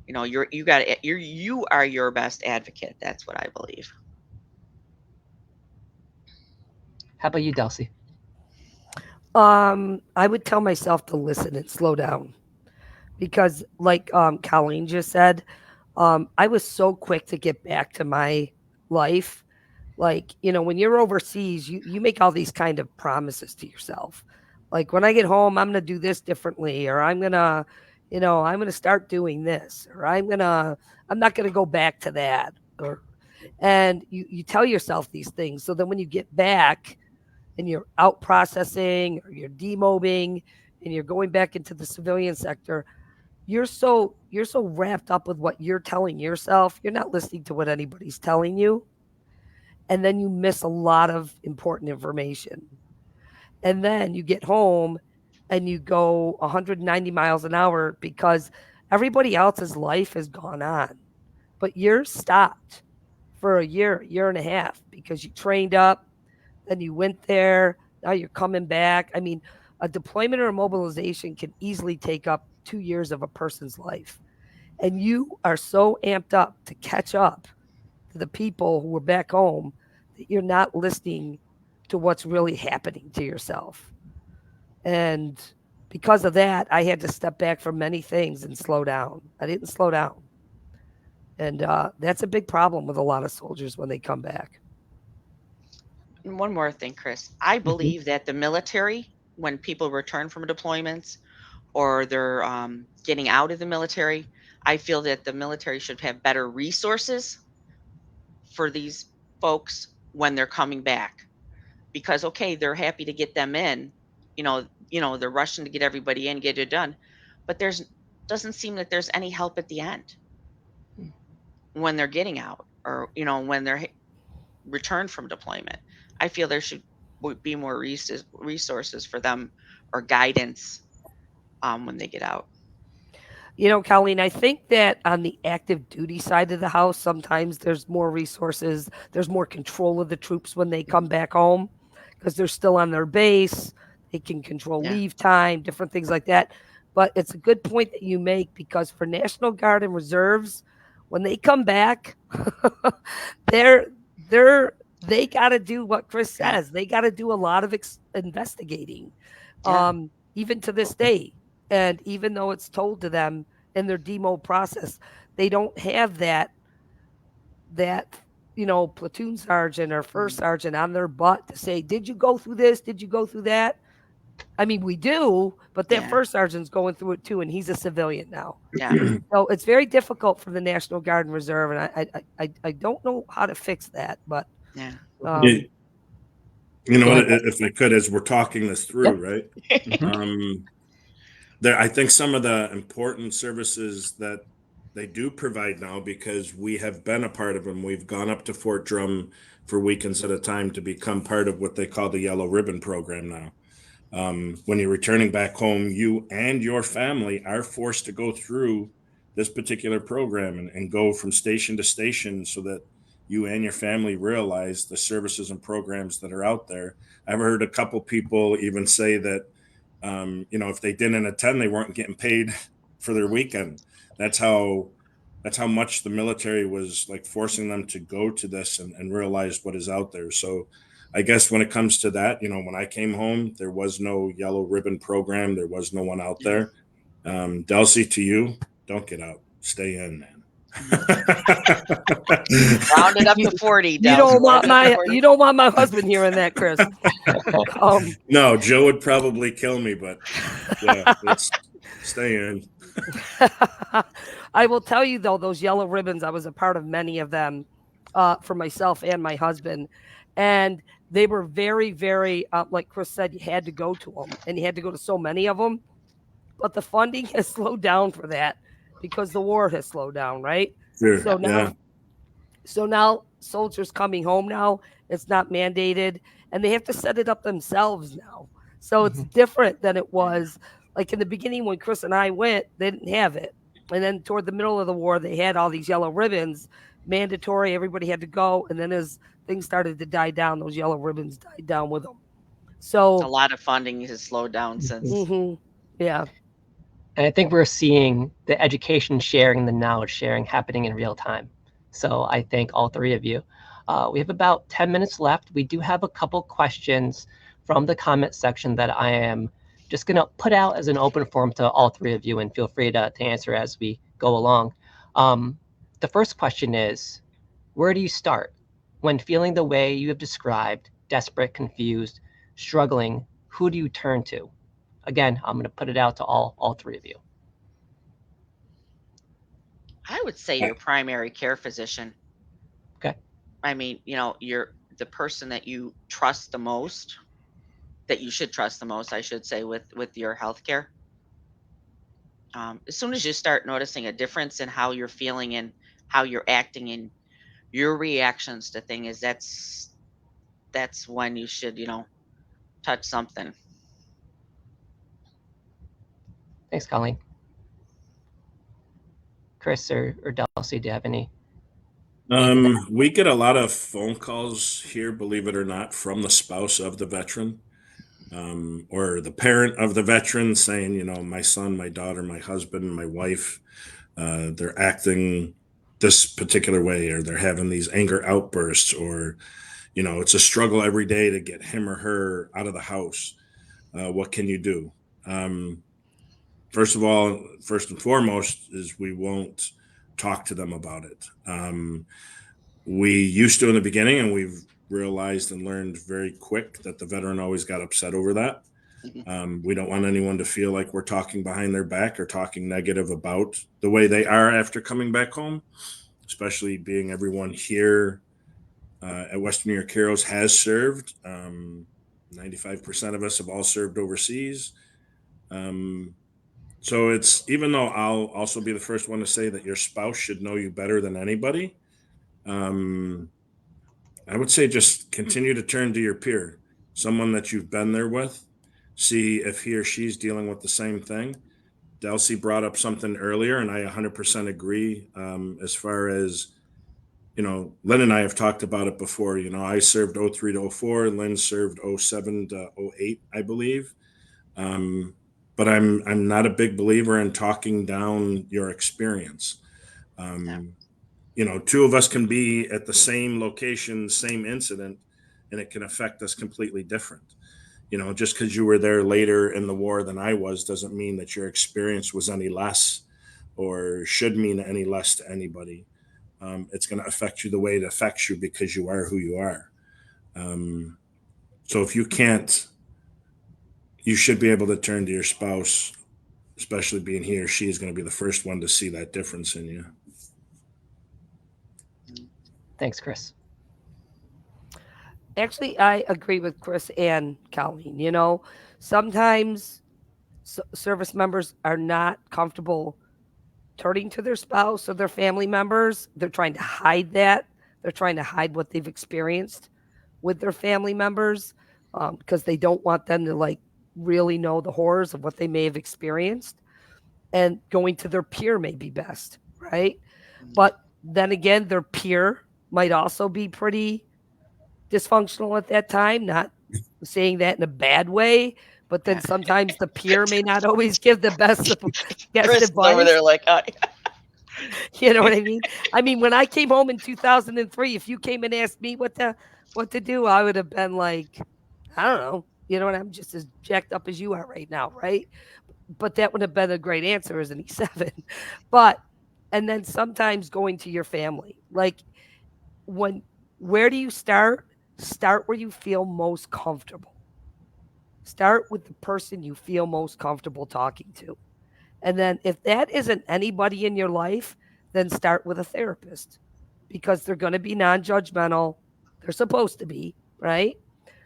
You know, you are your best advocate. That's what I believe. How about you, Delcy? I would tell myself to listen and slow down because, like Colleen just said, I was so quick to get back to my life. Like, when you're overseas, you make all these kind of promises to yourself. Like, when I get home, I'm going to do this differently, or I'm going to, I'm going to start doing this, or I'm not going to go back to that. And you tell yourself these things. So then when you get back and you're out processing or you're demobbing and you're going back into the civilian sector, you're so wrapped up with what you're telling yourself. You're not listening to what anybody's telling you. And then you miss a lot of important information. And then you get home and you go 190 miles an hour because everybody else's life has gone on, but yours stopped for a year and a half because you trained up, then you went there, now you're coming back. I mean, a deployment or a mobilization can easily take up 2 years of a person's life. And you are so amped up to catch up to the people who are back home that you're not listening to what's really happening to yourself. And because of that, I had to step back from many things and slow down. I didn't slow down. And that's a big problem with a lot of soldiers when they come back. And one more thing, Chris. I believe that the military, when people return from deployments or they're getting out of the military, I feel that the military should have better resources for these folks when they're coming back. Because okay, they're happy to get them in, they're rushing to get everybody in, get it done, but doesn't seem that there's any help at the end when they're getting out or when they're returned from deployment. I feel there should be more resources for them or guidance when they get out. Colleen, I think that on the active duty side of the house, sometimes there's more resources. There's more control of the troops when they come back home because they're still on their base. They can control leave time, different things like that. But it's a good point that you make because for National Guard and Reserves, when they come back, they got to do what Chris says. They got to do a lot of investigating, even to this day. And even though it's told to them in their demo process, they don't have that platoon sergeant or first sergeant on their butt to say, did you go through this? Did you go through that? I mean, we do, but that first sergeant's going through it too, and he's a civilian now. Yeah. So it's very difficult for the National Guard and Reserve, and I don't know how to fix that, but what, if I could, as we're talking this through, right? I think some of the important services that they do provide now, because we have been a part of them. We've gone up to Fort Drum for weekends at a time to become part of what they call the Yellow Ribbon Program now. When you're returning back home, you and your family are forced to go through this particular program and go from station to station so that you and your family realize the services and programs that are out there. I've heard a couple people even say that, if they didn't attend, they weren't getting paid for their weekend. That's how much the military was like forcing them to go to this and realize what is out there. So I guess when it comes to that, when I came home, there was no Yellow Ribbon Program. There was no one out there. Delcy, to you, don't get out. Stay in, man. Round it up to 40. You don't want my husband hearing that, Chris. No, Joe would probably kill me, but yeah, let's stay in. I will tell you though, those yellow ribbons, I was a part of many of them for myself and my husband, and they were very, very like Chris said, you had to go to them, and you had to go to so many of them. But the funding has slowed down for that because the war has slowed down, right? Sure. So now soldiers coming home now, it's not mandated, and they have to set it up themselves now. So it's different than it was like in the beginning when Chris and I went, they didn't have it. And then toward the middle of the war, they had all these yellow ribbons, mandatory, everybody had to go. And then as things started to die down, those yellow ribbons died down with them. So a lot of funding has slowed down since. Yeah. And I think we're seeing the education sharing, the knowledge sharing happening in real time. So I thank all three of you. We have about 10 minutes left. We do have a couple questions from the comment section that I am just going to put out as an open forum to all three of you, and feel free to answer as we go along. The first question is, where do you start when feeling the way you have described, desperate, confused, struggling? Who do you turn to? Again, I'm going to put it out to all three of you. I would say your primary care physician. Okay. I mean, you're the person that you trust the most, that you should trust the most, I should say, with your healthcare. As soon as you start noticing a difference in how you're feeling and how you're acting and your reactions to things, that's when you should, touch something. Thanks, Colleen. Chris or Dulcie, do you have any? We get a lot of phone calls here, believe it or not, from the spouse of the veteran, or the parent of the veteran saying, my son, my daughter, my husband, my wife, they're acting this particular way, or they're having these anger outbursts, or, it's a struggle every day to get him or her out of the house. What can you do? First and foremost is we won't talk to them about it. We used to in the beginning, and we've realized and learned very quick that the veteran always got upset over that. We don't want anyone to feel like we're talking behind their back or talking negative about the way they are after coming back home, especially being everyone here at Western New York Heroes has served. 95% of us have all served overseas. So it's, even though I'll also be the first one to say that your spouse should know you better than anybody, I would say just continue to turn to your peer, someone that you've been there with, see if he or she's dealing with the same thing. Dulcie brought up something earlier, and I 100% agree. As far as, Lynn and I have talked about it before. I served 03 to 04, Lynn served 07 to 08, I believe. But I'm not a big believer in talking down your experience. Two of us can be at the same location, same incident, and it can affect us completely different. Just because you were there later in the war than I was doesn't mean that your experience was any less or should mean any less to anybody. It's going to affect you the way it affects you because you are who you are. So if you can't, you should be able to turn to your spouse, especially being he or she is going to be the first one to see that difference in you. Thanks, Chris. Actually, I agree with Chris and Colleen. Sometimes service members are not comfortable turning to their spouse or their family members. They're trying to hide that. They're trying to hide what they've experienced with their family members because they don't want them to really know the horrors of what they may have experienced. And going to their peer may be best, right? But then again, their peer might also be pretty dysfunctional at that time, not saying that in a bad way, but then sometimes the peer may not always give the best Chris advice. over there like, you know what I mean? I mean, when I came home in 2003, if you came and asked me what to do, I would have been like, I don't know. And I'm just as jacked up as you are right now, right? But that would have been a great answer as an E7. And then sometimes going to your family, where do you start? Start where you feel most comfortable. Start with the person you feel most comfortable talking to. And then if that isn't anybody in your life, then start with a therapist because they're going to be non-judgmental. They're supposed to be, right?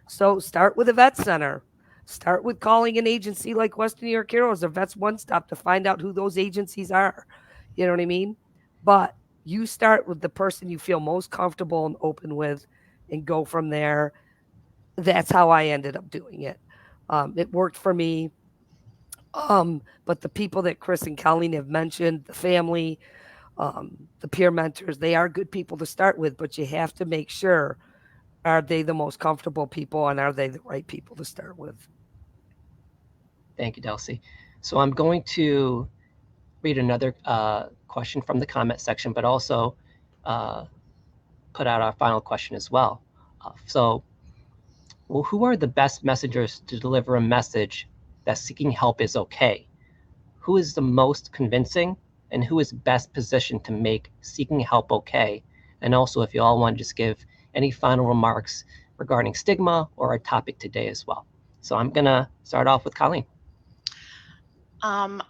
So start with a vet center. Start with calling an agency like Western New York Heroes or Vets One Stop to find out who those agencies are. You know what I mean? But you start with the person you feel most comfortable and open with and go from there. That's how I ended up doing it. It worked for me. But the people that Chris and Colleen have mentioned, the family, the peer mentors, they are good people to start with, but you have to make sure, are they the most comfortable people and are they the right people to start with? Thank you, Delcy. So I'm going to read another question from the comment section, but also put out our final question as well. Well, who are the best messengers to deliver a message that seeking help is okay? Who is the most convincing, and who is best positioned to make seeking help okay? And also, if you all want to just give any final remarks regarding stigma or our topic today as well. So I'm gonna start off with Colleen. Well,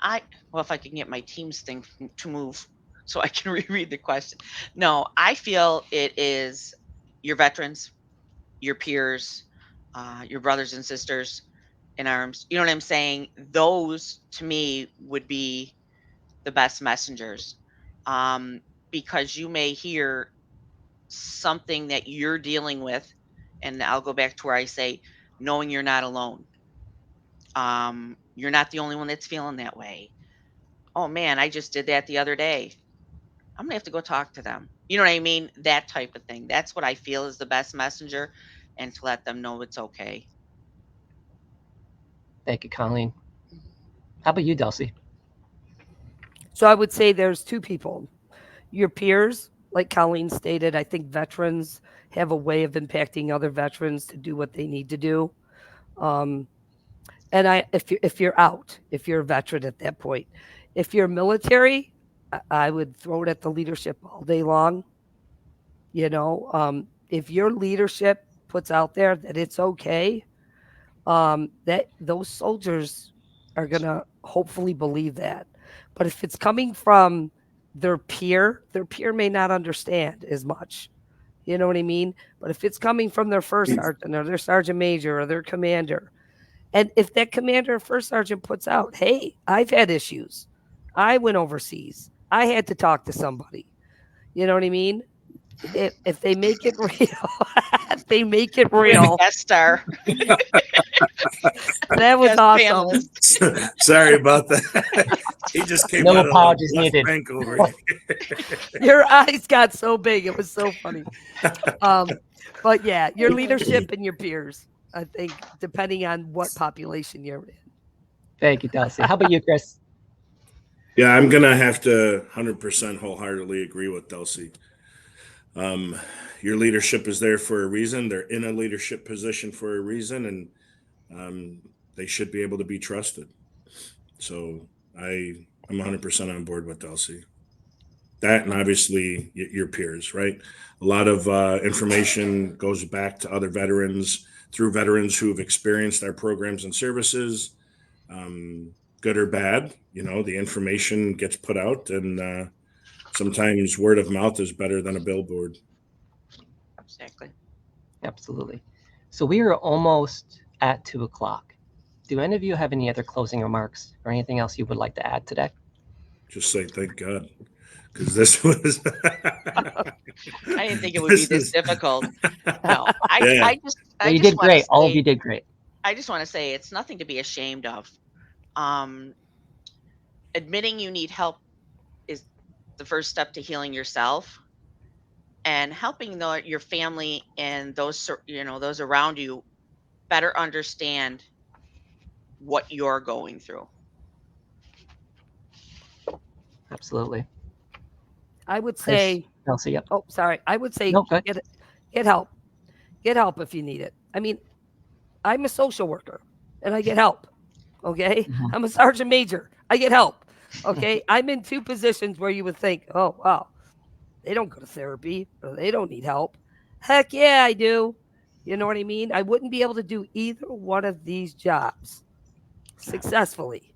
if I can get my Teams thing to move so I can reread the question. No, I feel it is your veterans, your peers, your brothers and sisters in arms. You know what I'm saying? Those to me would be the best messengers, because you may hear something that you're dealing with, and I'll go back to where I say, knowing you're not alone. You're not the only one that's feeling that way. Oh man, I just did that the other day. I'm gonna have to go talk to them. You know what I mean? That type of thing. That's what I feel is the best messenger, and to let them know it's okay. Thank you, Colleen. How about you, Delcy? So I would say there's two people. Your peers, like Colleen stated, I think veterans have a way of impacting other veterans to do what they need to do. And if you're out, if you're a veteran at that point, if you're military, I would throw it at the leadership all day long. If your leadership puts out there that it's okay, that those soldiers are gonna hopefully believe that. But if it's coming from their peer may not understand as much. You know what I mean? But if it's coming from their first sergeant or their sergeant major or their commander, and if that commander or first sergeant puts out, hey, I've had issues. I went overseas. I had to talk to somebody. You know what I mean? If they make it real, they make it We have a real. guest star. That was Guest awesome. panelist. Sorry about that. He just came No out apologies of the left needed. bank over here. Your eyes got so big. It was so funny. But yeah, your leadership and your peers, I think, depending on what population you're in. Thank you, Delcy. How about you, Chris? Yeah, I'm gonna have to 100% wholeheartedly agree with Delcy. Your leadership is there for a reason. They're in a leadership position for a reason, and they should be able to be trusted. So I'm 100% on board with Delcy. That, and obviously your peers, right? A lot of information goes back to other veterans through veterans who have experienced our programs and services, good or bad. The information gets put out, and sometimes word of mouth is better than a billboard. Exactly. Absolutely. So we are almost at 2:00. Do any of you have any other closing remarks or anything else you would like to add today? Just say thank God, because this was. I didn't think it would be this difficult. No, Yeah. You did great. All of you did great. I just want to say it's nothing to be ashamed of. Admitting you need help is the first step to healing yourself, and helping your family and those around you better understand what you're going through. Absolutely. I would say, Chris, yep. oh, sorry. I would say No, go ahead. get help. Get help if you need it. I mean, I'm a social worker and I get help. Okay. Mhm. I'm a sergeant major. I get help. Okay. I'm in two positions where you would think, oh, wow, they don't go to therapy or they don't need help. Heck yeah, I do. You know what I mean? I wouldn't be able to do either one of these jobs successfully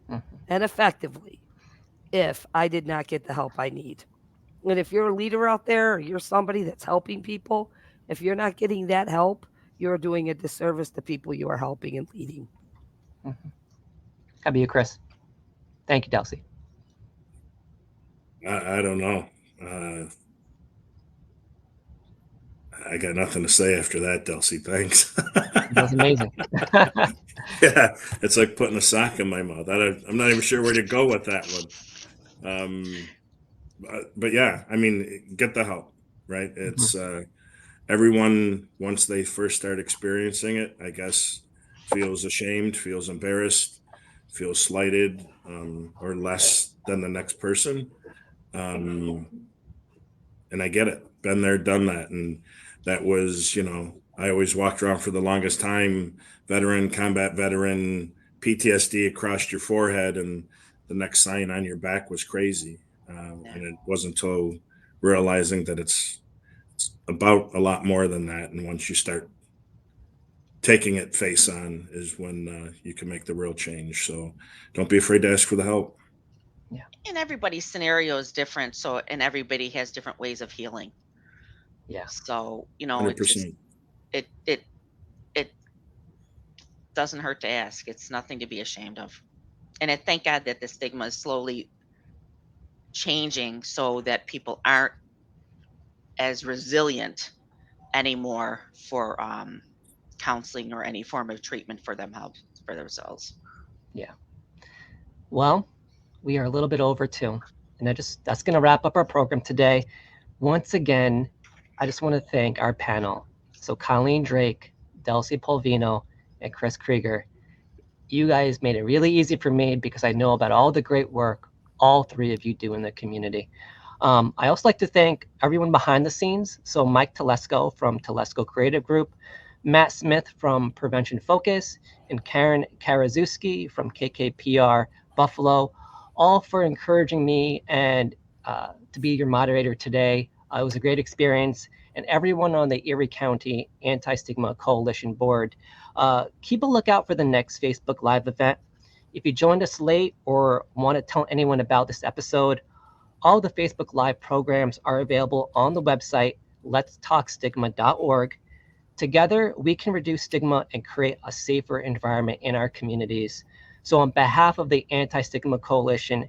Mhm. and effectively if I did not get the help I need. And if you're a leader out there or you're somebody that's helping people, if you're not getting that help, you're doing a disservice to people you are helping and leading. How about you, Chris? Thank you, Delcy. I don't know. I got nothing to say after that, Delcy. Thanks. That was amazing. Yeah, it's like putting a sock in my mouth. I'm not even sure where to go with that one. But yeah, I mean, get the help, right? It's everyone, once they first start experiencing it, I guess, feels ashamed, feels embarrassed, feels slighted, or less than the next person. Um, and I get it. Been there, done that. And that was, I always walked around for the longest time, veteran, combat veteran, PTSD across your forehead, and the next sign on your back was crazy. And it wasn't until realizing that it's about a lot more than that. And once you start taking it face on is when you can make the real change. So don't be afraid to ask for the help. And everybody's scenario is different, so and everybody has different ways of healing. Yeah. So, 100%. it doesn't hurt to ask. It's nothing to be ashamed of. And I thank God that the stigma is slowly changing so that people aren't as resilient anymore for counseling or any form of treatment for themselves. Yeah. Well, we are a little bit over too. And that's going to wrap up our program today. Once again, I just want to thank our panel. So Colleen Drake, Delcy Polvino, and Chris Krieger. You guys made it really easy for me because I know about all the great work all three of you do in the community. I also like to thank everyone behind the scenes. So Mike Telesco from Telesco Creative Group, Matt Smith from Prevention Focus, and Karen Karaszewski from KKPR Buffalo, all for encouraging me and to be your moderator today. It was a great experience. And everyone on the Erie County Anti-Stigma Coalition board, keep a lookout for the next Facebook Live event. If you joined us late or want to tell anyone about this episode, all the Facebook Live programs are available on the website, letstalkstigma.org. Together, we can reduce stigma and create a safer environment in our communities. So on behalf of the Anti-Stigma Coalition,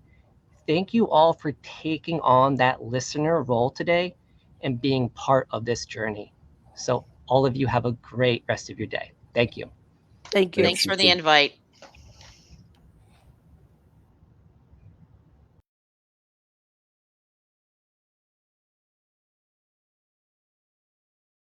thank you all for taking on that listener role today and being part of this journey. So all of you have a great rest of your day. Thank you. Thank you. Thanks for the invite.